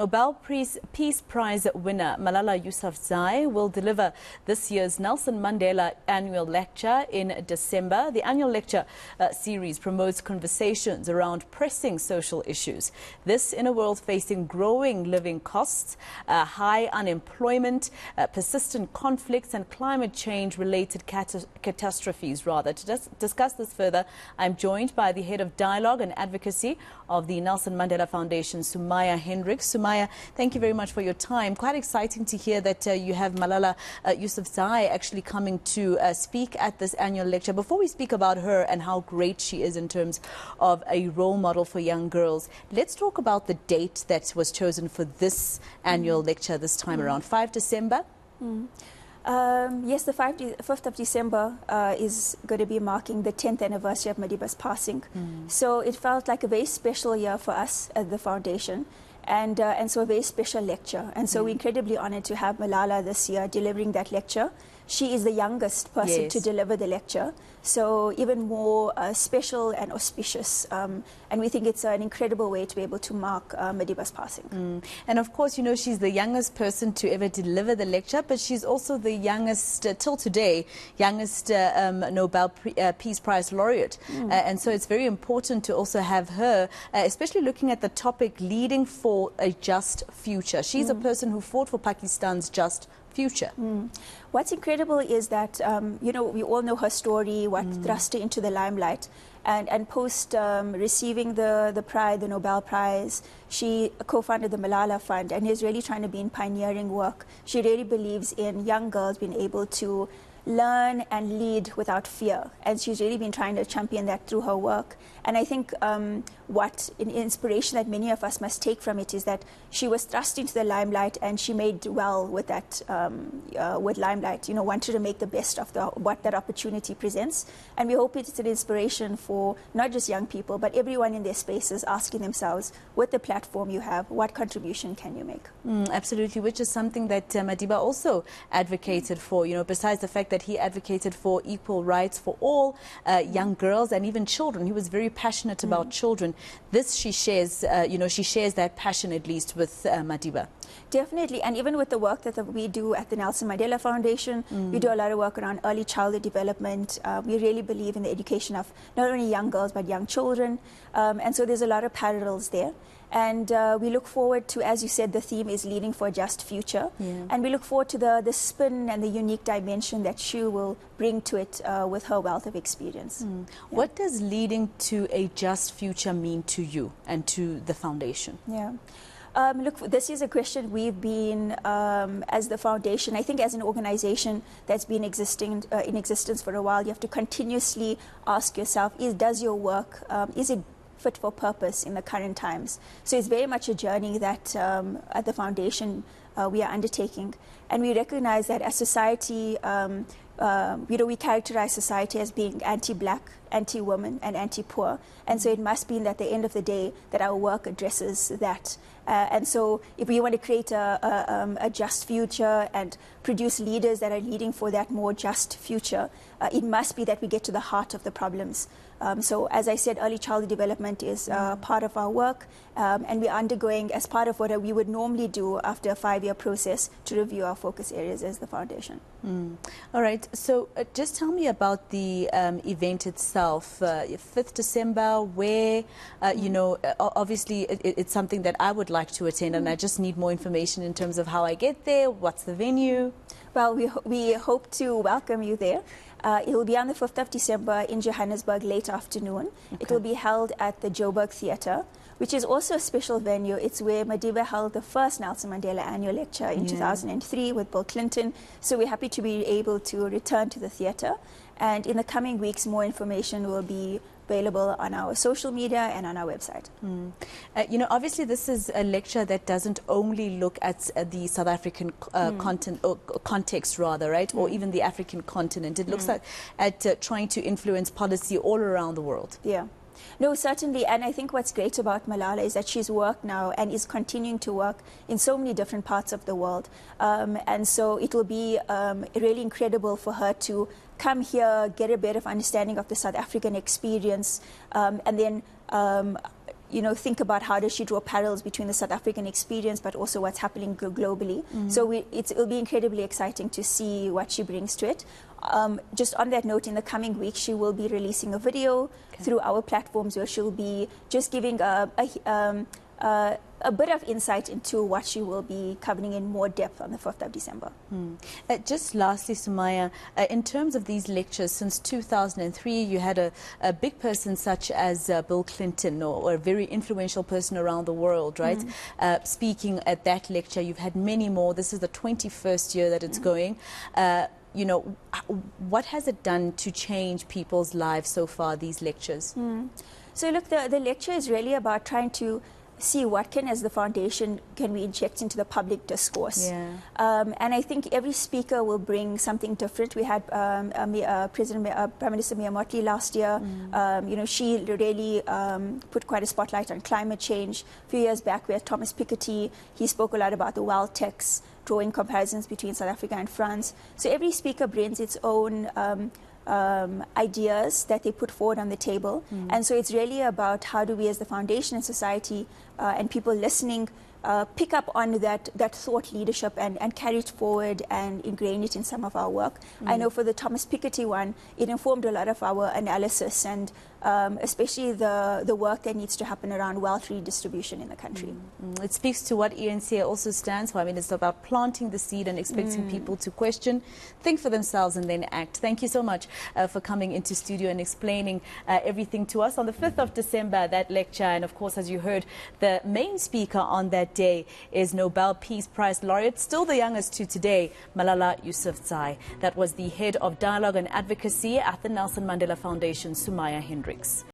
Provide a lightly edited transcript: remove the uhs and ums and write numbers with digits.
Nobel Peace Prize winner Malala Yousafzai will deliver this year's Nelson Mandela Annual Lecture in December. The annual lecture series promotes conversations around pressing social issues. This in a world facing growing living costs, high unemployment, persistent conflicts and climate change related catastrophes. To discuss this further, I'm joined by the head of dialogue and advocacy of the Nelson Mandela Foundation, Sumaya Hendricks. Sumaya, thank you very much for your time. Quite exciting to hear that you have Malala Yousafzai actually coming to speak at this annual lecture. Before we speak about her and how great she is in terms of a role model for young girls, let's talk about the date that was chosen for this annual lecture this time around, 5 December. Yes, the 5th of December is going to be marking the 10th anniversary of Madiba's passing. So it felt like a very special year for us at the foundation. And so a very special lecture. And so we're incredibly honored to have Malala this year delivering that lecture. She is the youngest person to deliver the lecture, so even more special and auspicious. And we think it's an incredible way to be able to mark Madiba's passing. And of course, you know, she's the youngest person to ever deliver the lecture, but she's also the youngest, till today, youngest Nobel Peace Prize laureate. And so it's very important to also have her, especially looking at the topic leading for a just future. She's a person who fought for Pakistan's just future. What's incredible is that, you know, we all know her story, what thrust her into the limelight. And post receiving the Nobel Prize, she co-founded the Malala Fund and is really trying to be in pioneering work. She really believes in young girls being able to learn and lead without fear. And she's really been trying to champion that through her work. And I think what an inspiration that many of us must take from it is that she was thrust into the limelight and she made well with that, with limelight, you know, wanted to make the best of what that opportunity presents. And we hope it's an inspiration for not just young people, but everyone in their spaces asking themselves, with the platform you have, what contribution can you make? Absolutely, which is something that Madiba also advocated for, you know, besides the fact that he advocated for equal rights for all young girls and even children. He was very passionate about children. This she shares, you know, she shares that passion at least with Madiba. Definitely, and even with the work that we do at the Nelson Mandela Foundation, we do a lot of work around early childhood development. We really believe in the education of not only young girls but young children, and so there's a lot of parallels there. And we look forward to, as you said, the theme is leading for a just future. And we look forward to the spin and the unique dimension that she will bring to it with her wealth of experience. What does leading to a just future mean to you and to the foundation? Look, this is a question we've been, as the foundation, I think as an organization that's been existing in existence for a while, you have to continuously ask yourself, does your work, is it fit for purpose in the current times? So it's very much a journey that at the foundation we are undertaking. And we recognize that as society, you know, we characterize society as being anti-black, anti-woman and anti-poor. And so it must be at the end of the day that our work addresses that. And so if we want to create a just future and produce leaders that are leading for that more just future, it must be that we get to the heart of the problems. So as I said, early childhood development is part of our work, and we're undergoing, as part of what we would normally do after a 5-year process, to review our focus areas as the foundation. All right, so just tell me about the event itself, 5th December, where, you know, obviously it's something that I would like to attend, and I just need more information in terms of how I get there, what's the venue? Well, we hope to welcome you there. It will be on the 5th of December in Johannesburg, late afternoon. It will be held at the Joburg Theatre, which is also a special venue. It's where Madiba held the first Nelson Mandela Annual Lecture in 2003 with Bill Clinton. So we're happy to be able to return to the theatre. And in the coming weeks, more information will be available on our social media and on our website. You know, obviously this is a lecture that doesn't only look at the South African context, rather, right? Or even the African continent. It looks at trying to influence policy all around the world. No, certainly. And I think what's great about Malala is that she's worked now and is continuing to work in so many different parts of the world. And so it will be really incredible for her to come here, get a bit of understanding of the South African experience, and then think about how does she draw parallels between the South African experience, but also what's happening globally. So it'll be incredibly exciting to see what she brings to it. Just on that note, in the coming week, she will be releasing a video through our platforms where she'll be just giving a bit of insight into what she will be covering in more depth on the 5th of December. Just lastly, Sumaya, in terms of these lectures, since 2003, you had a big person such as Bill Clinton, or a very influential person around the world, right? Speaking at that lecture. You've had many more. This is the 21st year that it's going. What has it done to change people's lives so far, these lectures? So look, the lecture is really about trying to see what as the foundation can we inject into the public discourse. And I think every speaker will bring something different. We had Prime Minister Mia Mottley last year. She really put quite a spotlight on climate change. A few years back we had Thomas Piketty. He spoke a lot about the wild tax, drawing comparisons between South Africa and France. So every speaker brings its own ideas that they put forward on the table. And so it's really about how do we as the foundation and society and people listening pick up on that thought leadership and carry it forward and ingrain it in some of our work. I know for the Thomas Piketty one, it informed a lot of our analysis and especially the work that needs to happen around wealth redistribution in the country. It speaks to what eNCA also stands for. I mean, it's about planting the seed and expecting people to question, think for themselves and then act. Thank you so much for coming into studio and explaining everything to us. On the 5th of December, that lecture, and of course, as you heard, the main speaker on that day is Nobel Peace Prize laureate, still the youngest to today, Malala Yousafzai. That was the head of Dialogue and Advocacy at the Nelson Mandela Foundation, Sumaya Hendricks.